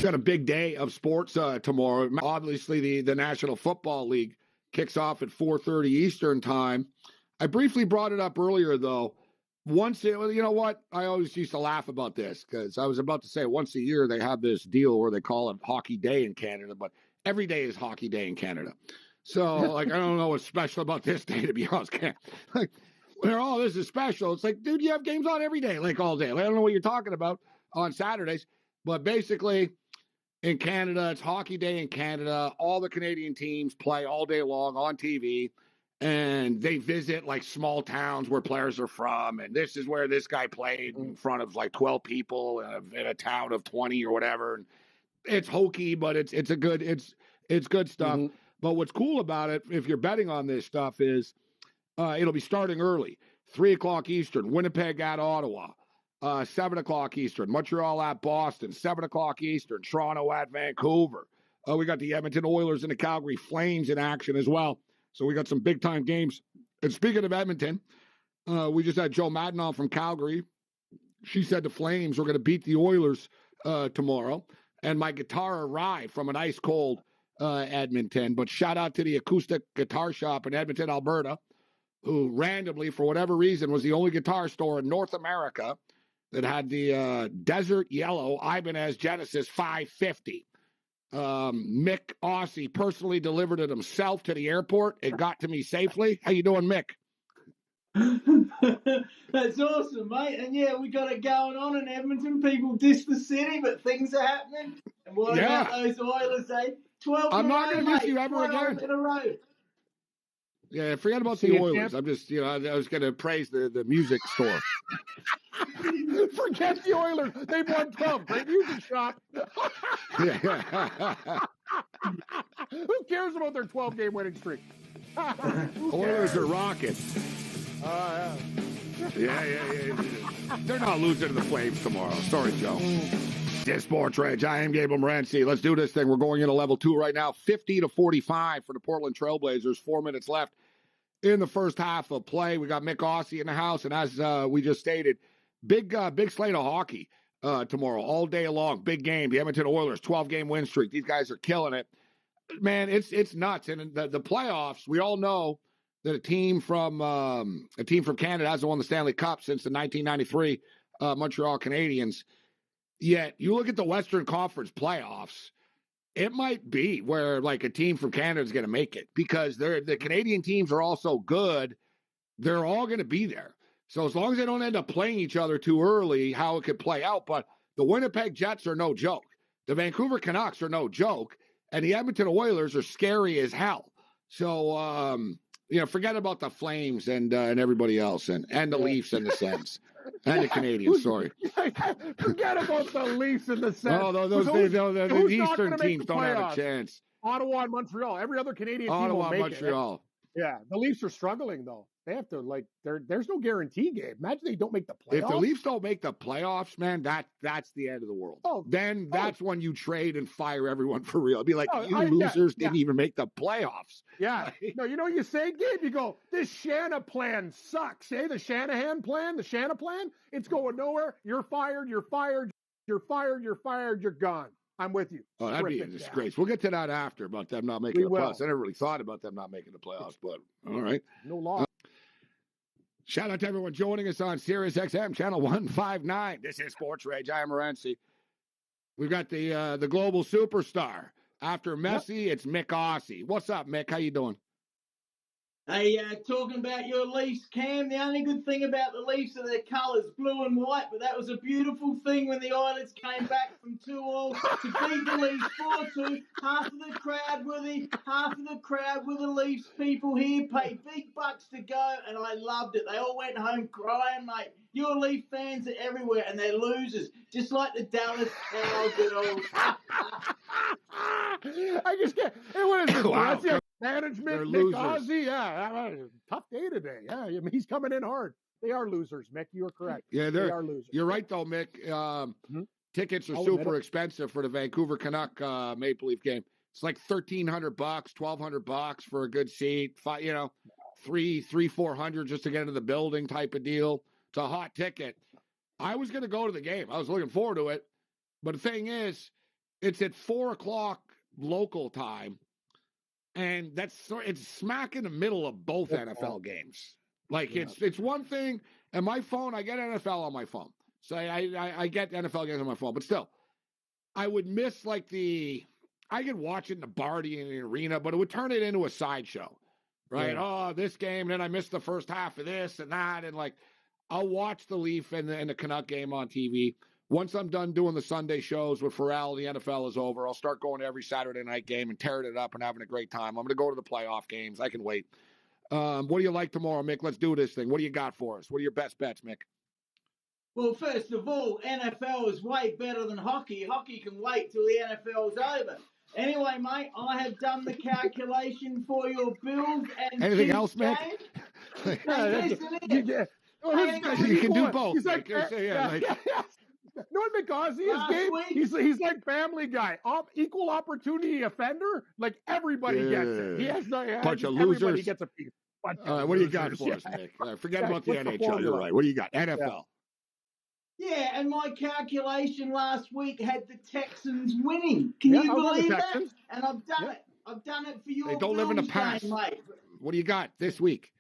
Got a big day of sports tomorrow. Obviously, the National Football League kicks off at 4:30 Eastern time. I briefly brought it up earlier, though. You know what? I always used to laugh about this because I was about to say once a year they have this deal where they call it Hockey Day in Canada, but every day is Hockey Day in Canada. So, I don't know what's special about this day, to be honest. This is special. It's like, dude, you have games on every day, like all day. I don't know what you're talking about on Saturdays. But basically, in Canada, it's Hockey Day in Canada. All the Canadian teams play all day long on TV. And they visit like small towns where players are from. And this is where this guy played in front of like 12 people in a town of 20 or whatever. And it's hokey, but it's good stuff. Mm-hmm. But what's cool about it, if you're betting on this stuff, is it'll be starting early, 3 o'clock Eastern, Winnipeg at Ottawa, 7 o'clock Eastern, Montreal at Boston, 7 o'clock Eastern, Toronto at Vancouver. We got the Edmonton Oilers and the Calgary Flames in action as well. So we got some big-time games. And speaking of Edmonton, we just had Joe Madden on from Calgary. She said the Flames were going to beat the Oilers tomorrow. And my guitar arrived from an ice-cold Edmonton. But shout out to the Acoustic Guitar Shop in Edmonton, Alberta, who randomly, for whatever reason, was the only guitar store in North America that had the Desert Yellow Ibanez Genesis 550. Mick Aussie personally delivered it himself to the airport. It got to me safely. How you doing, Mick? That's awesome, mate. And yeah, we got it going on in Edmonton. People diss the city, but things are happening. And what about those Oilers, eh? 12 I'm not going to diss you ever again. In a row. Yeah, forget about the Oilers. I'm just, I was going to praise the music store. Forget the Oilers. They've won 12. Great music shop. Who cares about their 12-game winning streak? Oilers are rocking. Yeah. They're not losing to the Flames tomorrow. Sorry, Joe. This Sports Rage. I am Gabe Morency. Let's do this thing. We're going into level 2 right now. 50-45 for the Portland Trailblazers. 4 minutes left in the first half of play. We got Mick Aussie in the house, and as we just stated, big slate of hockey tomorrow, all day long. Big game. The Edmonton Oilers, 12-game win streak. These guys are killing it. Man, it's nuts. And the playoffs, we all know that a team from Canada hasn't won the Stanley Cup since the 1993 Montreal Canadiens. Yet, you look at the Western Conference playoffs, it might be where like a team from Canada is going to make it because the Canadian teams are all so good. They're all going to be there. So as long as they don't end up playing each other too early, how it could play out. But the Winnipeg Jets are no joke. The Vancouver Canucks are no joke. And the Edmonton Oilers are scary as hell. So, forget about the Flames and everybody else and the Leafs and the Sens. And the Canadians, sorry. Forget about the Leafs and the Sens. Oh, the Eastern teams don't have a chance. Ottawa and Montreal. Every other Canadian team will make Montreal. It. Yeah, the Leafs are struggling, though. They have to, there's no guarantee, Gabe. Imagine they don't make the playoffs. If the Leafs don't make the playoffs, man, that's the end of the world. That's when you trade and fire everyone for real. It'd be like, losers didn't even make the playoffs. Yeah. No, you know what you say, Gabe? You go, this Shanna plan sucks, eh? The Shanahan plan, the Shanna plan, it's going nowhere. You're fired, you're fired, you're fired, you're fired, you're gone. I'm with you. Oh, that'd be a disgrace. We'll get to that after about them not making the playoffs. I never really thought about them not making the playoffs, but all right. No law. Shout out to everyone joining us on Sirius XM Channel 159. This is Sports Rage. I am Morency. We've got the global superstar. After Messi, it's Mick Aussie. What's up, Mick? How you doing? Hey, talking about your Leafs, Cam, the only good thing about the Leafs are their colours, blue and white, but that was a beautiful thing when the Oilers came back from 2-2 to beat the Leafs 4-2. Half of the crowd were the Leafs people here, paid big bucks to go, and I loved it. They all went home crying, mate. Your Leaf fans are everywhere, and they're losers, just like the Dallas Cowgirls. I just can't. Hey, what is this? Wow. Management, Mick Aussie, tough day today. Yeah, I mean, he's coming in hard. They are losers, Mick. You are correct. Yeah, they are losers. You're right, though, Mick. Tickets are super expensive for the Vancouver Canuck Maple Leaf game. It's like $1,300, $1,200 for a good seat. $300-400 just to get into the building type of deal. It's a hot ticket. I was going to go to the game. I was looking forward to it. But the thing is, it's at 4:00 local time, and it's smack in the middle of both NFL games. Like it's one thing, and my phone, I get NFL on my phone, so I get NFL games on my phone, but still, I would miss I could watch it in the Barty in the arena, but it would turn it into a sideshow, right? Yeah. Oh, this game, and then I missed the first half of this and that, and I'll watch the Leaf and the Canuck game on TV. Once I'm done doing the Sunday shows with Ferrall, the NFL is over. I'll start going to every Saturday night game and tearing it up and having a great time. I'm going to go to the playoff games. I can wait. What do you like tomorrow, Mick? Let's do this thing. What do you got for us? What are your best bets, Mick? Well, first of all, NFL is way better than hockey. Hockey can wait till the NFL is over. Anyway, mate, I have done the calculation for your Bills and anything Chiefs else, Mick? You can do both. He's like, no, Aussie is Gabe. He's like Family Guy, equal opportunity offender. Like everybody gets it. He has no bunch of losers. Everybody gets a piece. All right, what do you got for us, Nick? Forget about the NHL. You're right. What do you got? NFL. Yeah, and my calculation last week had the Texans winning. Can you believe that? And I've done it. I've done it for you. They don't live in the past. Mate. What do you got this week?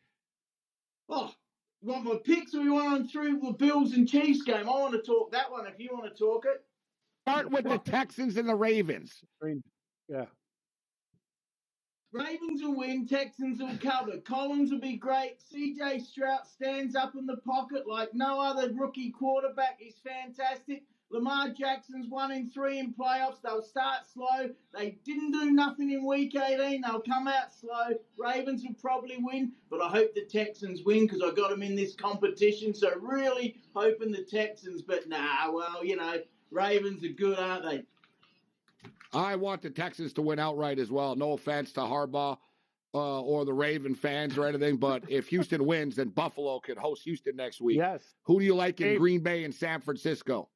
Oh. You want my picks, or you want to run through the Bills and Chiefs game? I want to talk that one if you want to talk it. Start with the Texans and the Ravens. Yeah. Ravens will win. Texans will cover. Collins will be great. CJ Stroud stands up in the pocket like no other rookie quarterback. He's fantastic. Lamar Jackson's 1-3 in playoffs. They'll start slow. They didn't do nothing in week 18. They'll come out slow. Ravens will probably win, but I hope the Texans win because I got them in this competition. So really hoping the Texans, but Ravens are good, aren't they? I want the Texans to win outright as well. No offense to Harbaugh or the Raven fans or anything, but if Houston wins, then Buffalo could host Houston next week. Yes. Who do you like in Green Bay and San Francisco?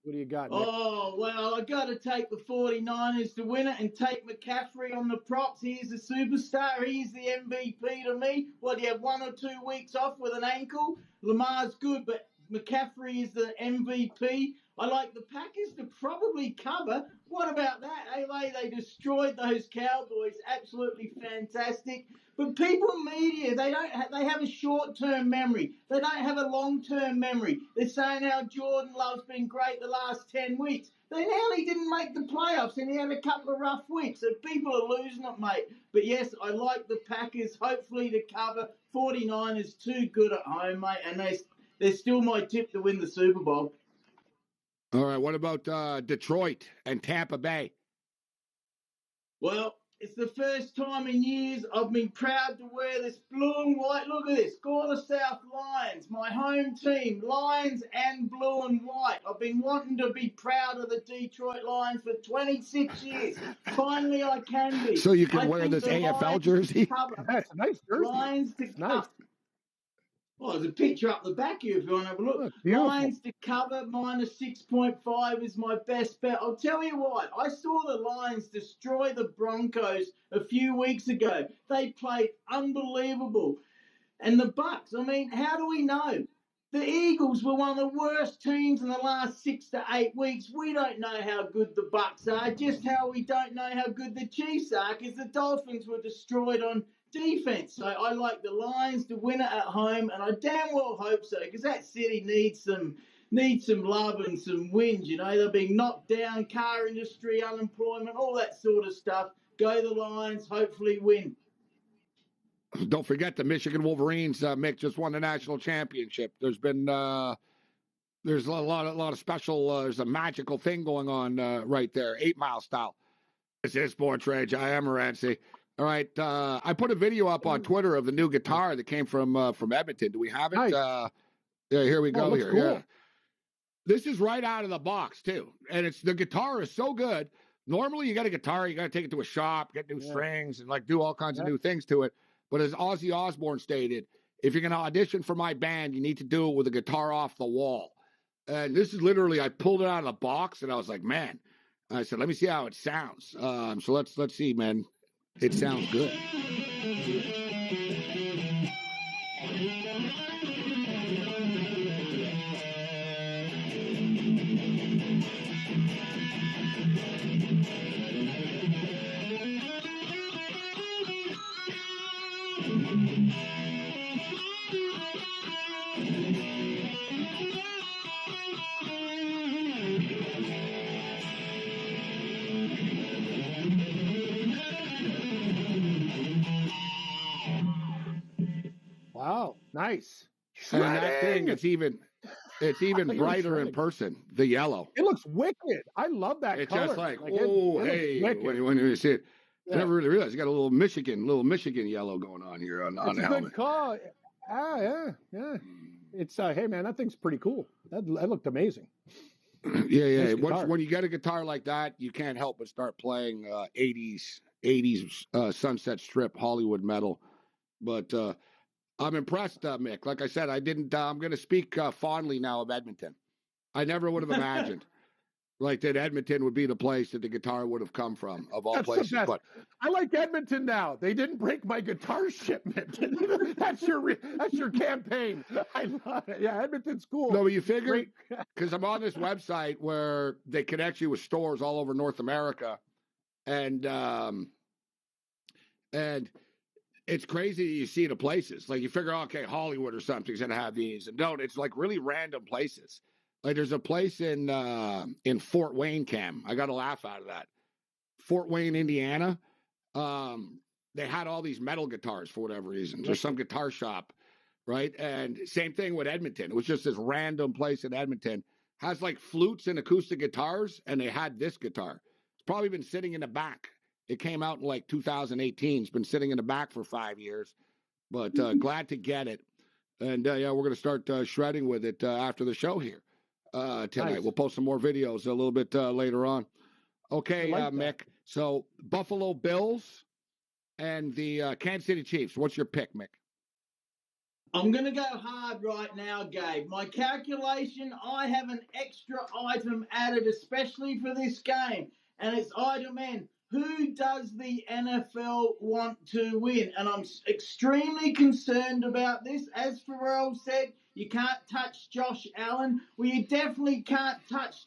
What do you got, Nick? Oh, well, I got to take the 49ers to win it and take McCaffrey on the props. He's the superstar. He's the MVP to me. What, do you have 1 or 2 weeks off with an ankle? Lamar's good, but McCaffrey is the MVP. I like the Packers to probably cover. What about that? They destroyed those Cowboys. Absolutely fantastic. But people in media, they have a short-term memory. They don't have a long-term memory. They're saying how Jordan Love's been great the last 10 weeks. They nearly didn't make the playoffs, and he had a couple of rough weeks. So people are losing it, mate. But yes, I like the Packers, hopefully to cover. 49ers too good at home, mate, and they're still my tip to win the Super Bowl. All right, what about Detroit and Tampa Bay? Well, it's the first time in years I've been proud to wear this blue and white. Look at this, Gawler South Lions, my home team, Lions and blue and white. I've been wanting to be proud of the Detroit Lions for 26 years. Finally, I can be. So you can wear this AFL jersey? That's a nice jersey. Lions to cover. Nice. Well, there's a picture up the back here if you want to have a look. Lions to cover, minus 6.5 is my best bet. I'll tell you what, I saw the Lions destroy the Broncos a few weeks ago. They played unbelievable. And the Bucs, I mean, how do we know? The Eagles were one of the worst teams in the last 6 to 8 weeks. We don't know how good the Bucs are, just how we don't know how good the Chiefs are, because the Dolphins were destroyed on defense. So I like the Lions to win it at home, and I damn well hope so, because that city needs some love and some wins. You know, they're being knocked down, car industry, unemployment, all that sort of stuff. Go the Lions, hopefully win. Don't forget the Michigan Wolverines. Mick just won the national championship. There's been there's a lot of special. There's a magical thing going on right there, 8 Mile style. This is Sports Rage. I am Morency. All right, I put a video up on Twitter of the new guitar that came from Edmonton. Do we have it? Nice. Yeah, here we go. Here, cool. yeah. This is right out of the box too, and the guitar is so good. Normally, you got a guitar, you got to take it to a shop, get new strings, and do all kinds of new things to it. But as Ozzy Osbourne stated, if you're going to audition for my band, you need to do it with a guitar off the wall. And this is literally, I pulled it out of the box, and I was like, man. I said, let me see how it sounds. So let's see, man. It sounds good. Nice. And that thing, Shredding! it's even You're brighter in shredding. person, the yellow. It looks wicked. I love that It's color. just like, it hey, looks wicked. when you see it. Yeah. I never really realized you got a little Michigan yellow going on here on It's the a helmet. good call. Yeah. It's hey man, that thing's pretty cool. That looked amazing. Yeah. Nice guitar. When you get a guitar like that, you can't help but start playing 80s Sunset Strip Hollywood metal. But I'm impressed, Mick. Like I said, I'm going to speak fondly now of Edmonton. I never would have imagined like that Edmonton would be the place that the guitar would have come from, of all That's places. the best. But I like Edmonton now. They didn't break my guitar shipment. That's your campaign. I love it. Yeah, Edmonton's cool. no, but you figure, because I'm on this website where they connect you with stores all over North America, and it's crazy you see the places. Like you figure, okay, Hollywood or something's gonna have these, and don't. It's like really random places. Like there's a place in Fort Wayne, Cam. I got a laugh out of that. Fort Wayne, Indiana. They had all these metal guitars for whatever reason. There's some guitar shop, right? And same thing with Edmonton. It was just this random place in Edmonton. Has like flutes and acoustic guitars, and they had this guitar. It's probably been sitting in the back. It came out in like 2018. It's been sitting in the back for 5 years, but glad to get it. And yeah, we're going to start shredding with it after the show here tonight. Nice. We'll post some more videos a little bit later on. Okay, Mick. So Buffalo Bills and the Kansas City Chiefs. What's your pick, Mick? I'm going to go hard right now, Gabe. My calculation, I have an extra item added especially for this game, and it's item N. Who does the NFL want to win? And I'm extremely concerned about this. As Ferrall said, you can't touch Josh Allen. Well, you definitely can't touch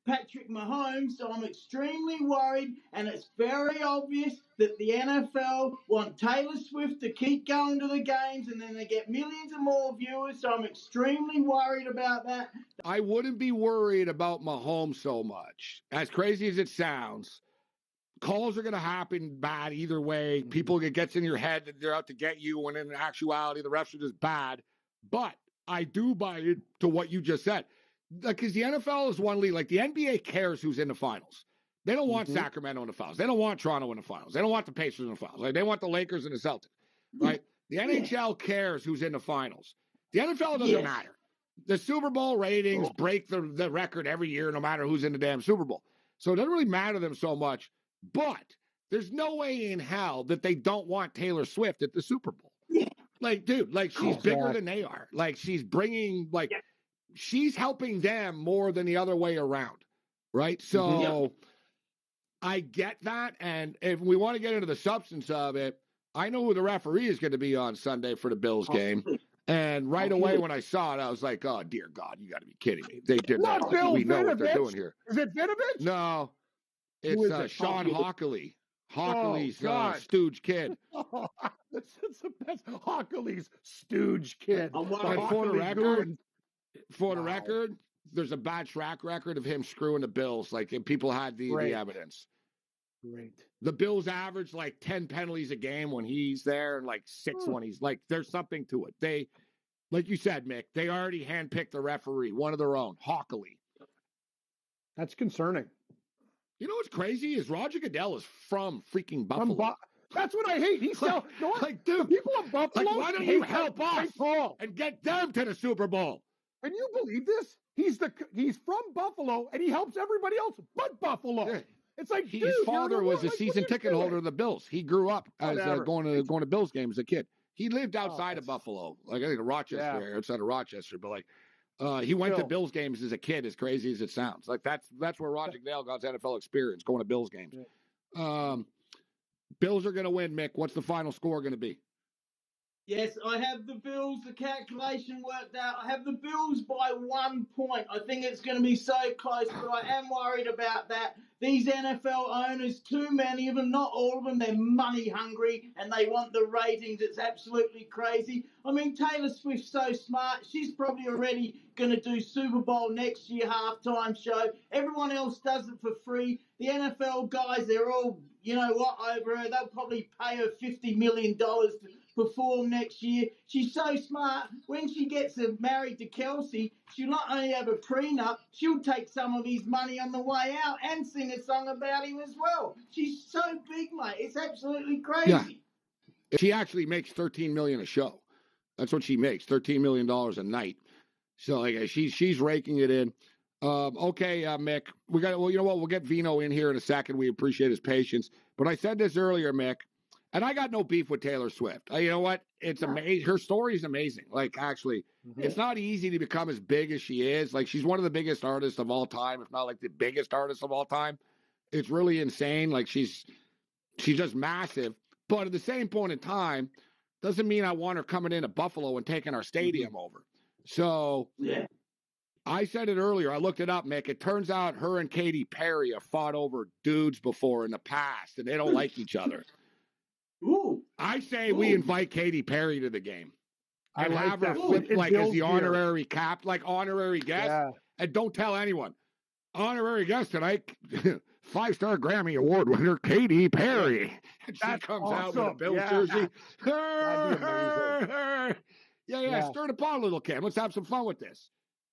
Patrick Mahomes, so I'm extremely worried, and it's very obvious that the NFL want Taylor Swift to keep going to the games, and then they get millions of more viewers, so I'm extremely worried about that. I wouldn't be worried about Mahomes so much. As crazy as it sounds, calls are going to happen bad either way. People, it gets in your head that they're out to get you, when in actuality, the refs are just bad. But I do buy into what you just said. Because the NFL is one league. Like the NBA cares who's in the finals. They don't want Sacramento in the finals. They don't want Toronto in the finals. They don't want the Pacers in the finals. Like they want the Lakers and the Celtics, right? The NHL cares who's in the finals. The NFL doesn't matter. The Super Bowl ratings break the record every year, no matter who's in the damn Super Bowl. So it doesn't really matter to them so much. But there's no way in hell that they don't want Taylor Swift at the Super Bowl. Like, dude, like she's bigger than they are. Like she's bringing, like she's helping them more than the other way around, right? So I get that. And if we want to get into the substance of it, I know who the referee is going to be on Sunday for the Bills game. And right away when I saw it, I was like, oh, dear God, you got to be kidding me. They did not. We know what they're doing here. Is it Vinovich? No. It's Sean Hockley. Hockley's stooge kid. Oh, that's the best. Hockley's stooge kid. And for the record, there's a bad track record of him screwing the Bills. Like, and people had the evidence. Great. The Bills average like 10 penalties a game when he's there, and like 6 when he's like. There's something to it. They, like you said, Mick, they already handpicked the referee, one of their own, Hockley. That's concerning. You know what's crazy is Roger Goodell is from freaking Buffalo. That's what I hate. He's so like, dude, people of Buffalo. Like, why don't you help us and get them to the Super Bowl? Can you believe this? He's from Buffalo and he helps everybody else but Buffalo. Yeah. It's like his father was a season ticket holder of the Bills. He grew up as going to Bills games as a kid. He lived outside of Buffalo, like I think Rochester, outside of Rochester, but like. He went to Bills games as a kid, as crazy as it sounds. Like that's where Roger Goodell got his NFL experience, going to Bills games. Bills are going to win, Mick. What's the final score going to be? Yes, I have the Bills. The calculation worked out. I have the Bills by 1 point. I think it's going to be so close, but I am worried about that. These NFL owners, too many of them, not all of them, they're money hungry and they want the ratings. It's absolutely crazy. I mean, Taylor Swift's so smart. She's probably already going to do Super Bowl next year, halftime show. Everyone else does it for free. The NFL guys, they're all, you know what, over her. They'll probably pay her $50 million perform next year. She's so smart. When she gets married to Kelsey, she'll not only have a prenup, she'll take some of his money on the way out and sing a song about him as well. She's so big, mate. It's absolutely crazy. Yeah. She actually makes $13 million a show. That's what she makes, $13 million a night. So like she's raking it in. Okay, Mick, well, you know what? We'll get Vino in here in a second. We appreciate his patience. But I said this earlier, Mick, and I got no beef with Taylor Swift. You know what? It's amazing. Her story is amazing. Like, actually, it's not easy to become as big as she is. Like, she's one of the biggest artists of all time, if not like the biggest artist of all time. It's really insane. Like, she's just massive. But at the same point in time, doesn't mean I want her coming into Buffalo and taking our stadium over. So, yeah. I said it earlier. I looked it up, Mick. It turns out her and Katy Perry have fought over dudes before in the past, and they don't like each other. Ooh. I say we invite Katy Perry to the game. I And like have her that. flip It like as builds the here. honorary cap, like honorary guest. Yeah. And don't tell anyone. Honorary guest tonight, 5-star Grammy Award winner Katy Perry. And she That's comes out with a awesome. Bills Yeah. jersey. That'd be amazing. Yeah. Stir the pot a little, Cam. Let's have some fun with this.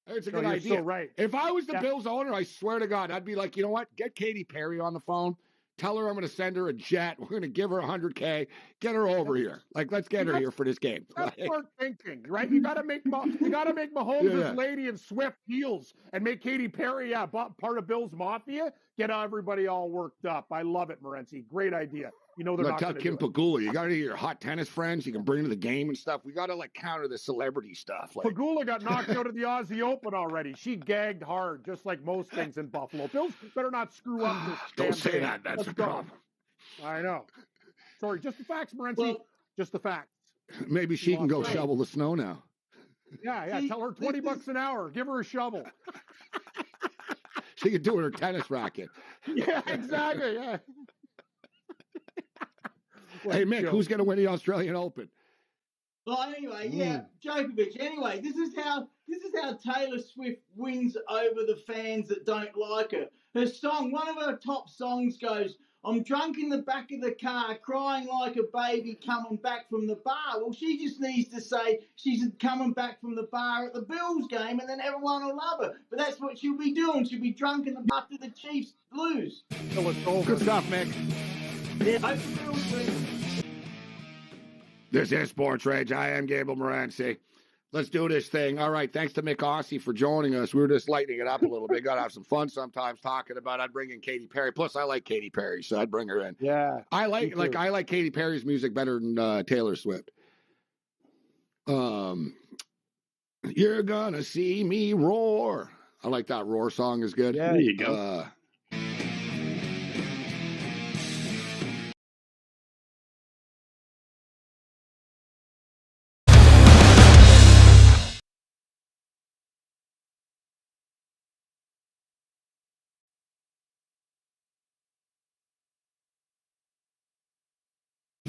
It's a good you're idea. so right. If I was the Bills owner, I swear to God, I'd be like, you know what? Get Katy Perry on the phone. Tell her I'm going to send her a jet. We're going to give her $100K. Get her over here. Like, let's get her here for this game. That's smart thinking, right? You got to make Mahomes' lady and Swift heels and make Katy Perry part of Bill's Mafia. Get everybody all worked up. I love it, Morency. Great idea. You know they're not tell going to Kim do it. Pagula, you got to get your hot tennis friends. You can bring to the game and stuff. We got to like counter the celebrity stuff. Like, Pagula got knocked out of the Aussie Open already. She gagged hard, just like most things in Buffalo. Bills better not screw up this. don't damn say thing. that. That's Let's the go. problem. I know. Sorry, just the facts, Morency. Well, just the facts. Maybe she can go Right. shovel the snow now. Yeah. See, Tell her $20 an hour. Give her a shovel. She can do it with her tennis racket. Yeah, exactly. Yeah. Hey, Mick, who's going to win the Australian Open? Well, anyway, Djokovic. Anyway, this is how Taylor Swift wins over the fans that don't like her. Her song, one of her top songs goes, "I'm drunk in the back of the car, crying like a baby coming back from the bar." Well, she just needs to say she's coming back from the bar at the Bills game, and then everyone will love her. But that's what she'll be doing. She'll be drunk in the after the Chiefs lose. Good stuff, Mick. Yeah, hope the Bills win. This is Sports Rage. I am Gabe Morency. Let's do this thing. All right. Thanks to Mick Aussie for joining us. We were just lightening it up a little bit. Got to have some fun sometimes talking about. I'd bring in Katy Perry. Plus, I like Katy Perry, so I'd bring her in. Yeah. I like Katy Perry's music better than Taylor Swift. You're gonna see me roar. I like that roar song is good. There you go.